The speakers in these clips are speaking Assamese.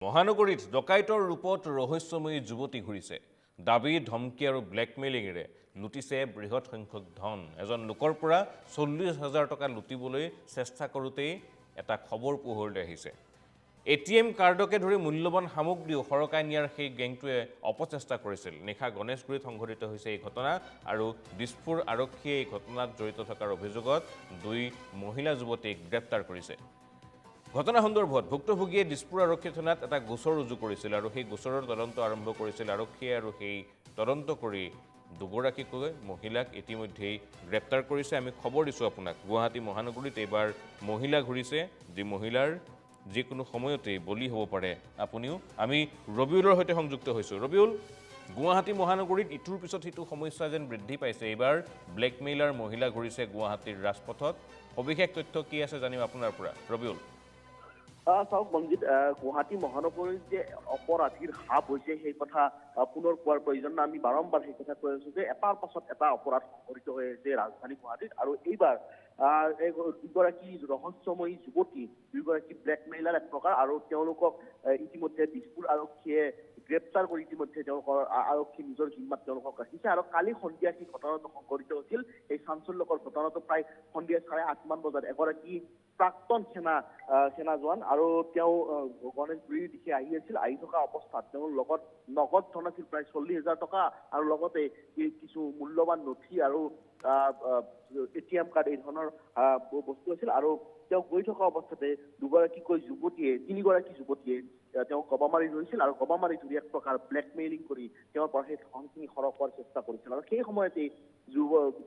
মহানগৰীত ডকাইতৰ ৰূপত ৰহস্যময়ী যুৱতী ঘূৰিছে। দাবী, ধমকি আৰু ব্লেকমেইলিঙেৰে লুটিছে বৃহৎ সংখ্যক ধন। এজন লোকৰ পৰা 40,000 টকা লুটিবলৈ চেষ্টা কৰোঁতেই এটা খবৰ পোহৰলৈ আহিছে। ATM কাৰ্ডকে ধৰি মূল্যৱান সামগ্ৰীও সৰকাই নিয়াৰ সেই গেংটোৱে অপচেষ্টা কৰিছিল। নিশা গণেশগুৰিত সংঘটিত হৈছে এই ঘটনা আৰু দিছপুৰ আৰক্ষীয়ে এই ঘটনাত জড়িত থকাৰ অভিযোগত 2 মহিলা যুৱতীক গ্ৰেপ্তাৰ কৰিছে। ঘটনা সন্দৰ্ভত ভুক্তভোগীয়ে দিছপুৰ আৰক্ষী থানাত এটা গোচৰ ৰুজু কৰিছিল আৰু সেই গোচৰৰ তদন্ত আৰম্ভ কৰিছিল আৰক্ষীয়ে আৰু সেই তদন্ত কৰি দুগৰাকীকৈ মহিলাক ইতিমধ্যেই গ্ৰেপ্তাৰ কৰিছে। আমি খবৰ দিছোঁ আপোনাক, গুৱাহাটী মহানগৰীত এইবাৰ মহিলা ঘূৰিছে, যি মহিলাৰ যিকোনো সময়তেই বলি হ'ব পাৰে আপুনিও। আমি ৰবিউলৰ সৈতে সংযুক্ত হৈছোঁ। ৰবিউল, গুৱাহাটী মহানগৰীত ইটোৰ পিছত সিটো সমস্যা যেন বৃদ্ধি পাইছে। এইবাৰ ব্লেকমেইলাৰ মহিলা ঘূৰিছে গুৱাহাটীৰ ৰাজপথত। সবিশেষ তথ্য কি আছে জানিম আপোনাৰ পৰা, ৰবিউল। চাওক মঞ্জিত, গুৱাহাটী মহানগৰীত যে অপৰাধীৰ হাব হৈছে সেই কথা পুনৰ কোৱাৰ প্ৰয়োজন নাই। আমি বাৰম্বাৰ সেই কথা কৈ আছো যে এটাৰ পাছত এটা অপৰাধ সংঘটিত হৈ আছে ৰাজধানী গুৱাহাটীত। আৰু এইবাৰ দুগৰাকী ৰহস্যময়ী যুৱতী, দুগৰাকী ব্লেকমেইলাৰ এক প্ৰকাৰ, আৰু তেওঁলোকক ইতিমধ্যে দিছপুৰ আৰক্ষীয়ে গ্ৰেপ্তাৰ কৰি ইতিমধ্যে তেওঁলোকৰ আৰক্ষী নিজৰ জিম্মাত তেওঁলোকক ৰাখিছে। আৰু কালি সন্ধিয়া সেই ঘটনাটো সংঘটিত হৈছিল। এই চাঞ্চল্যকৰ ঘটনাটো প্ৰায় সন্ধিয়া 8:30 বজাত এগৰাকী প্ৰাক্তন সেনা জোৱান আৰু তেওঁ গণেশগুৰিৰ দিশে আহি আছিল। আহি থকা অৱস্থাত তেওঁৰ লগত নগদ ধন আছিল প্ৰায় 40,000 টকা আৰু লগতে কিছু মূল্যৱান নথি আৰু ATM কাৰ্ড এই ধৰণৰ বস্তু আছিল। আৰু তেওঁ গৈ থকা অৱস্থাতে তিনিগৰাকী যুৱতীয়ে তেওঁক গবা মাৰি ধৰিছিল আৰু গবা মাৰি ধৰি এক প্ৰকাৰ ব্লেকমেইলিং কৰি তেওঁৰ পৰা সেই ধনখিনি সৰহ কৰাৰ চেষ্টা কৰিছিল। আৰু সেই সময়তে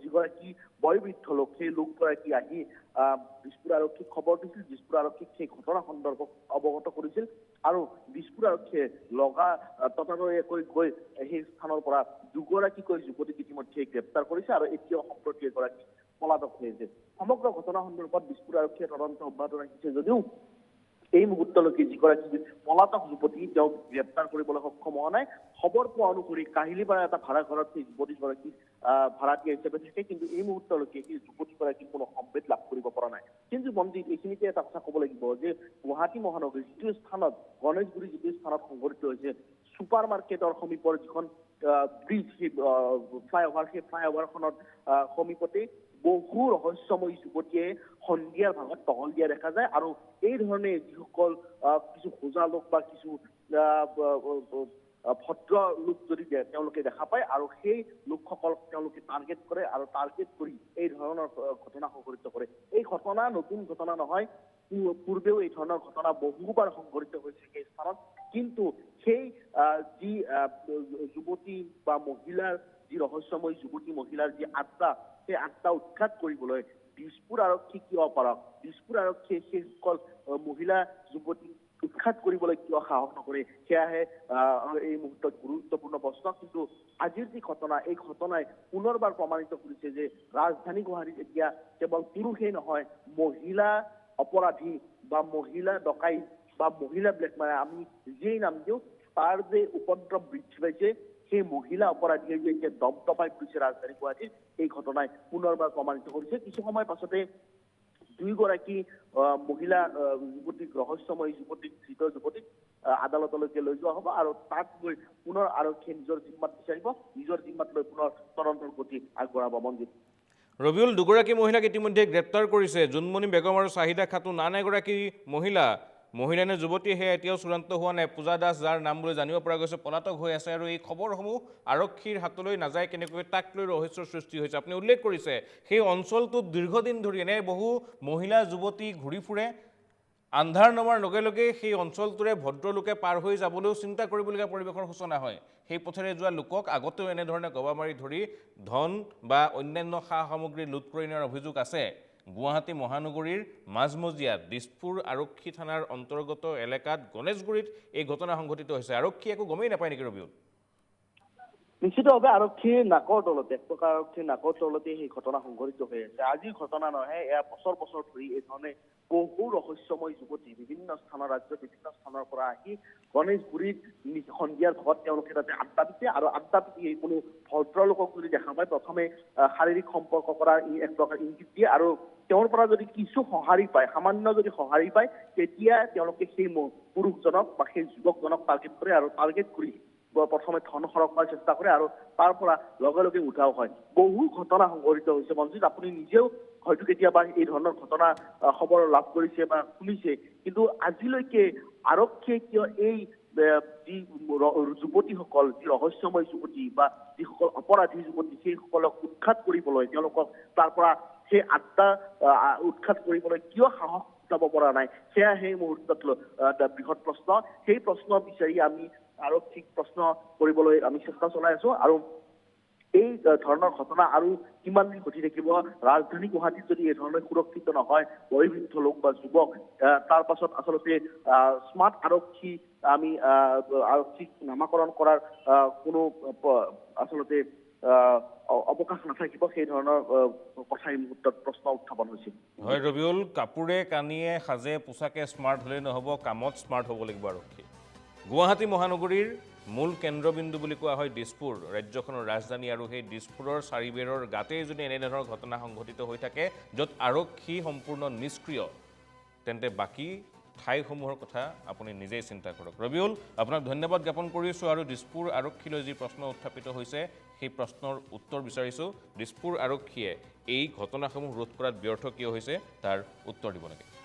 যিগৰাকী বয়োবৃদ্ধ লোক, সেই লোকগৰাকী আহি দিছপুৰ আৰক্ষীক খবৰ দিছিল। দিছপুৰ আৰক্ষীক সেই ঘটনা সন্দৰ্ভত অৱগত কৰিছিল আৰু দিছপুৰ আৰক্ষীয়ে লগা ততাতৈয়াকৈ গৈ সেই স্থানৰ পৰা দুগৰাকীকৈ যুৱতীক ইতিমধ্যে গ্ৰেপ্তাৰ কৰিছে আৰু এতিয়াও সম্প্ৰতি এগৰাকী পলাতক হৈ আছে। সমগ্ৰ ঘটনা সন্দৰ্ভত দিছপুৰ আৰক্ষীয়ে তদন্ত অব্যাহত ৰাখিছে যদিও এই মুহূৰ্তলৈকে যিগৰাকী পলাতক যুৱতী তেওঁক গ্ৰেপ্তাৰ কৰিবলৈ সক্ষম হোৱা নাই। খবৰ পোৱা অনুসৰি কাহিলীপাৰা এটা ভাড়া ঘৰত সেই যুৱতীগৰাকী ভাড়াতীয়া হিচাপে থাকে, কিন্তু এই মুহূৰ্তলৈকে সেই যুৱতীগৰাকীৰ কোনো সম্ভেদ লাভ কৰিব পৰা নাই। কিন্তু মঞ্জিত, এইখিনিতে এটা কথা ক'ব লাগিব যে গুৱাহাটী মহানগৰীৰ যিটো স্থানত গণেশগুৰি যিটো স্থানত সংঘটিত হৈছে, ছুপাৰ মাৰ্কেটৰ সমীপৰ যিখন ব্ৰিজ, সেই ফ্লাইঅভাৰ, সেই ফ্লাইঅভাৰখনত সমীপতে বহু ৰহস্যময়ী যুৱতীয়ে সন্ধিয়াৰ ভাগত টহল দিয়া দেখা যায়। আৰু এই ধৰণে যিসকল কিছু হোজা লোক বা কিছু ভদ্ৰ লোক যদি তেওঁলোকে দেখা পায় আৰু সেই লোকসকলক তেওঁলোকে টাৰ্গেট কৰে আৰু টাৰ্গেট কৰি এই ধৰণৰ ঘটনা সংঘটিত কৰে। এই ঘটনা নতুন ঘটনা নহয়, পূৰ্বেও এই ধৰণৰ ঘটনা বহুবাৰ সংঘটিত হৈছে সেই স্থানত। কিন্তু সেই যি যুৱতী বা মহিলাৰ যি ৰহস্যময় যুৱতী মহিলাৰ যি আড্ডা, সেই আড্ডা উৎখাত কৰিবলৈ দিছপুৰ আৰক্ষী কিয় পাৰক, দিছপুৰ আৰক্ষীয়ে সেইসকল মহিলা যুৱতীক উৎখাত কৰিবলৈ কিয় সাহস নকৰে, সেয়াহে এই মুহূৰ্তত গুৰুত্বপূৰ্ণ প্ৰশ্ন। কিন্তু আজিৰ যি ঘটনা, এই ঘটনাই পুনৰবাৰ প্ৰমাণিত কৰিছে যে ৰাজধানী গুৱাহাটীত এতিয়া কেৱল পুৰুষেই নহয়, মহিলা অপৰাধী বা মহিলা ডকাইত বা মহিলা ব্লেকমেইলাৰ, আমি যিয়েই নাম দিওঁ, তাৰ যে উপদ্ৰৱ বৃদ্ধি পাইছে, সেই মহিলা অপৰাধীয়ে যে এতিয়া দপদপাই ফুৰিছে ৰাজধানী গুৱাহাটীত, এই ঘটনাই পুনৰবাৰ প্ৰমাণিত কৰিছে। কিছু সময় পাছতে দুয়োগৰাকী মহিলা যুৱতীক, ৰহস্যময়ী যুৱতীক, ধৃত যুৱতীক আদালতলৈকে লৈ যোৱা হ'ব আৰু তাত গৈ পুনৰ আৰক্ষীয়ে নিজৰ জিম্মাত বিচাৰিব, নিজৰ জিম্মাত লৈ পুনৰ তদন্তৰ গতি আগবঢ়াব। মঞ্জিত। ৰবিউল, দুগৰাকী মহিলাক ইতিমধ্যে গ্ৰেপ্তাৰ কৰিছে, জোনমণি বেগম আৰু চাহিদা খাতুন। আন এগৰাকী মহিলা নে যুৱতী সেয়া এতিয়াও চূড়ান্ত হোৱা নাই। পূজা দাস, যাৰ নাম বুলি জানিব পৰা গৈছে, পলাতক হৈ আছে আৰু এই খবৰসমূহ আৰক্ষীৰ হাতলৈ নাযায় কেনেকৈ, তাক লৈ ৰহস্যৰ সৃষ্টি হৈছে। আপুনি উল্লেখ কৰিছে সেই অঞ্চলটোত দীৰ্ঘদিন ধৰি এনে বহু মহিলা যুৱতী ঘূৰি ফুৰে। আন্ধাৰ নমাৰ লগে লগে সেই অঞ্চলটোৰে ভদ্ৰলোকে পাৰ হৈ যাবলৈও চিন্তা কৰিবলগীয়া পৰিৱেশৰ সূচনা হয়। সেই পথেৰে যোৱা লোকক আগতেও এনেধৰণে গবা মাৰি ধৰি ধন বা অন্যান্য সা সামগ্ৰী লুট কৰি নিয়াৰ অভিযোগ আছে। গুৱাহাটী মহানগৰীৰ মাজমজিয়াত দিছপুৰ আৰক্ষী থানাৰ অন্তৰ্গত এলেকাত গণেশগুৰিত এই ঘটনা সংঘটিত হৈছে। আৰক্ষী একো গমেই নাপায় নেকি ৰবিউল? নিশ্চিতভাৱে আৰক্ষীৰ নাকৰ তলতে, এক প্ৰকাৰ আৰক্ষীৰ নাকৰ তলতে সেই ঘটনা সংঘটিত হৈ আছে। আজিৰ ঘটনা নহয়, এয়া বছৰ বছৰ ধৰি এই ধৰণে বহু ৰহস্যময় যুৱতী বিভিন্ন স্থানৰ ৰাজ্যৰ বিভিন্ন স্থানৰ পৰা আহি গণেশগুৰিত সন্ধিয়াৰ ভাগত তেওঁলোকে তাতে আড্ডা দিছে আৰু আড্ডা দি কোনো ভদ্ৰলোকক যদি দেখা পায় প্ৰথমে শাৰীৰিক সম্পৰ্ক কৰাৰ এক প্ৰকাৰ ইংগিত দিয়ে আৰু তেওঁৰ পৰা যদি কিছু সঁহাৰি পায় সামান্য যদি সঁহাৰি পায় তেতিয়া তেওঁলোকে সেই পুৰুষজনক বা সেই যুৱকজনক টাৰ্গেট কৰে আৰু টাৰ্গেট কৰি প্ৰথমে ধন সৰহ কৰাৰ চেষ্টা কৰে আৰু তাৰ পৰা লগে লগে উঠাও হয় বহু ঘটনা সংঘটিত হৈছে মঞ্জিত আপুনি নিজেও হয়তো কেতিয়াবা এই ধৰণৰ ঘটনা খবৰ লাভ কৰিছে বা শুনিছে কিন্তু আজিলৈকে আৰক্ষীয়ে কিয় এই যি যুৱতীসকল যি ৰহস্যময় যুৱতী বা যিসকল অপৰাধী যুৱতী সেইসকলক উৎখাত কৰিবলৈ তেওঁলোকক তাৰ পৰা সেই আড্ডা উৎখাত কৰিবলৈ কিয় সাহস যাব পৰা নাই সেয়া সেই মুহূৰ্তত বৃহৎ প্ৰশ্ন সেই প্ৰশ্ন বিচাৰি আমি আৰক্ষীক প্ৰশ্ন কৰিবলৈ আমি চেষ্টা চলাই আছো আৰু এই ধৰণৰ ঘটনা আৰু কিমান দিন ঘটি থাকিব ৰাজধানী গুৱাহাটীত যদি এই ধৰণে সুৰক্ষিত নহয় বয়োবৃদ্ধ লোক বা যুৱক তাৰ পাছত আচলতে স্মাৰ্ট আৰক্ষী আমি আৰক্ষীক নামাকৰণ কৰাৰ কোনো আচলতে অৱকাশ নাথাকিব সেই ধৰণৰ কথা এই মুহূৰ্তত প্ৰশ্ন উত্থাপন হৈছিল হয় ৰবিউল কাপোৰে কানিয়ে সাজে পোছাকে স্মাৰ্ট হ'লে নহ'ব কামত স্মাৰ্ট হ'ব লাগিব আৰক্ষী গুৱাহাটী মহানগৰীৰ মূল কেন্দ্ৰবিন্দু বুলি কোৱা হয় দিছপুৰ ৰাজ্যখনৰ ৰাজধানী আৰু সেই দিছপুৰৰ চাৰিবেৰৰ গাতেই যদি এনেধৰণৰ ঘটনা সংঘটিত হৈ থাকে য'ত আৰক্ষী সম্পূৰ্ণ নিষ্ক্ৰিয় তেন্তে বাকী ঠাইসমূহৰ কথা আপুনি নিজেই চিন্তা কৰক ৰবিউল আপোনাক ধন্যবাদ জ্ঞাপন কৰিছোঁ আৰু দিছপুৰ আৰক্ষীলৈ যি প্ৰশ্ন উত্থাপিত হৈছে সেই প্ৰশ্নৰ উত্তৰ বিচাৰিছোঁ দিছপুৰ আৰক্ষীয়ে এই ঘটনাসমূহ ৰোধ কৰাত ব্যৰ্থ কিয় হৈছে তাৰ উত্তৰ দিব লাগে